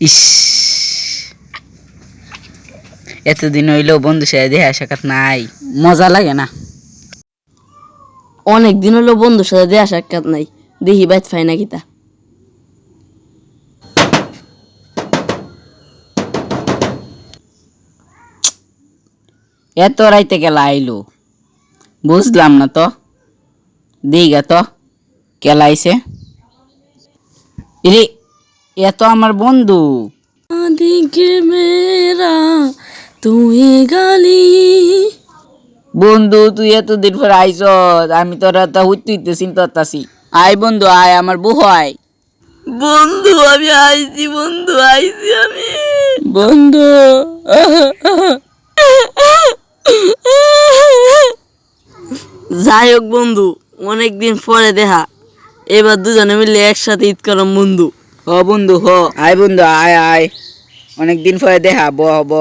ইস, এতদিন হইলেও বন্ধু সাথে দেখা সাক্ষাৎ নাই, মজা লাগে না। অনেক দিন হলো বন্ধুর সাথে দেয়া সাক্ষাৎ নাই, দেখি বাইত ফাই না কিতা। এত রাইতে গেলা আইলো, বুঝলাম না তো, দিঘা তো কেলাইছে রে, এত আমার বন্ধু। দিকে মেরা তুই গালি। বন্ধু তুই এতদিন পর আইস, আমি তোরা তা হইতে চিন্তাছি। আয় বন্ধু আয়, আমার বউ আয়। বন্ধু আমি আইছি, বন্ধু আইছি আমি বন্ধু যাই হোক বন্ধু, অনেকদিন পরে দেখা, এবার দুজনে মিলে একসাথে ঈদ করলাম বন্ধু। হ বন্ধু হ, আয় বন্ধু আয় আয়, অনেকদিন পরে দেখা, ব ব।